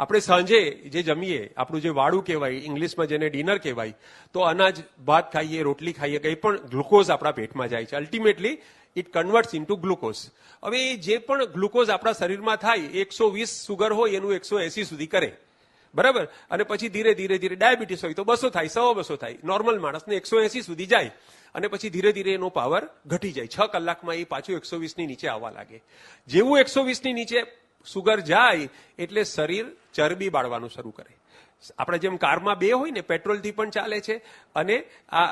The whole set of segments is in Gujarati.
આપણે સાંજે જે જમીએ, આપણું જે વાળું કહેવાય, ઇંગ્લિશમાં જેને ડિનર કહેવાય, તો અનાજ ભાત ખાઈએ, રોટલી ખાઈએ, કંઈ પણ ગ્લુકોઝ આપણા પેટમાં જાય છે. Ultimately it converts into glucose. હવે જે પણ ગ્લુકોઝ આપણા શરીરમાં થાય, 120 સુગર હોય એનું 180 સુધી કરે, બરાબર. અને પછી ધીરે ધીરે ધીરે ડાયાબિટીસ હોય તો 200 થાય, 125 થાય. નોર્મલ માણસને 180 સુધી જાય અને પછી ધીરે ધીરે એનો પાવર ઘટી જાય. 6 કલાકમાં એ પાછું 120 ની નીચે આવવા લાગે. જેવું 120 ની નીચે સુગર જાય એટલે શરીર ચરબી બાળવાનું શરૂ કરે. આપણે જેમ કારમાં બે હોય ને, પેટ્રોલથી પણ ચાલે છે અને આ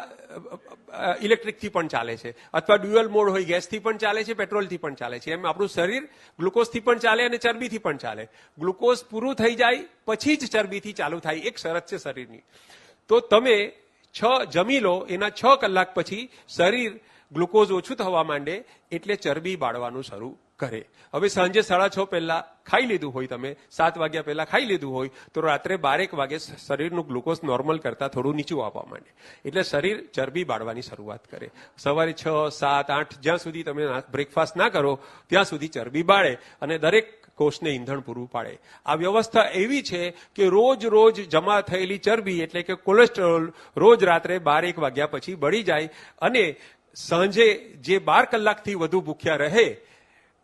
ઇલેક્ટ્રિકથી પણ ચાલે છે, અથવા ડ્યુઅલ મોડ હોય, ગેસથી પણ ચાલે છે, પેટ્રોલથી પણ ચાલે છે. એમ આપણું શરીર ગ્લુકોઝથી પણ ચાલે અને ચરબીથી પણ ચાલે. ગ્લુકોઝ પૂરું થઈ જાય પછી જ ચરબીથી ચાલુ થાય. એક શરત છે શરીરની. તો તમે જમી લો, એના 6 કલાક પછી શરીર ગ્લુકોઝ ઓછું થવા માંડે એટલે ચરબી બાળવાનું શરૂ કરે. હવે સાંજે 6:30 પહેલા ખાઈ લીધું હોય, તમે 7 વાગ્યા પહેલા ખાઈ લીધું હોય, તો રાત્રે 12 વાગે શરીરનું ગ્લુકોઝ નોર્મલ કરતા થોડું નીચું આવવા માંડે એટલે શરીર ચરબી બાળવાની શરૂઆત કરે. સવારે 6, 7, 8 જ્યાં સુધી તમે બ્રેકફાસ્ટ ના કરો ત્યાં સુધી ચરબી બાળે અને દરેક કોષને ઈંધણ પૂરું પાડે. આ વ્યવસ્થા એવી છે કે રોજ રોજ જમા થયેલી ચરબી એટલે કે કોલેસ્ટ્રોલ રોજ રાત્રે 12 વાગ્યા પછી બળી જાય અને સાંજે જે 12 કલાકથી વધુ ભૂખ્યા રહે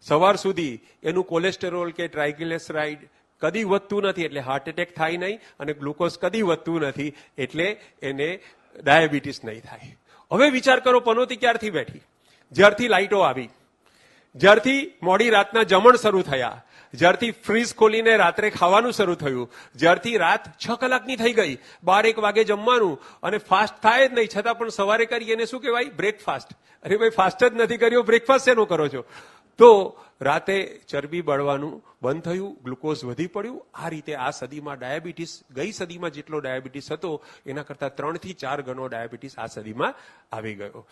સવાર સુધી, એનું કોલેસ્ટેરોલ કે ટ્રાઇગ્લિસરાઇડ કદી વધતું નથી એટલે હાર્ટ એટેક થાય નહીં, અને ગ્લુકોઝ કદી વધતું નથી એટલે એને ડાયાબિટીસ નહીં થાય. હવે વિચાર કરો, પનોતી ક્યારથી બેઠી? જ્યારથી લાઇટો આવી, જ્યારથી મોડી રાતના જમણ શરૂ થયા, જ્યારથી ફ્રીઝ ખોલીને રાત્રે ખાવાનું શરૂ થયું, જ્યારથી રાત 6 કલાકની થઈ ગઈ, 12 વાગે જમવાનું અને ફાસ્ટ થાય જ નહીં, છતાં પણ સવારે કરીએ એને શું કહેવાય? બ્રેકફાસ્ટ. અરે ભાઈ, ફાસ્ટ જ નથી કર્યો, બ્રેકફાસ્ટ શેનો કરો છો? તો રાતે ચરબી બળવાનું બંધ થયું, ગ્લુકોઝ વધી પડ્યું. આ રીતે આ સદીમાં ડાયાબિટીસ, ગઈ સદીમાં જેટલો ડાયાબિટીસ હતો એના કરતા 3 થી 4 ગણો ડાયાબિટીસ આ સદીમાં આવી ગયો.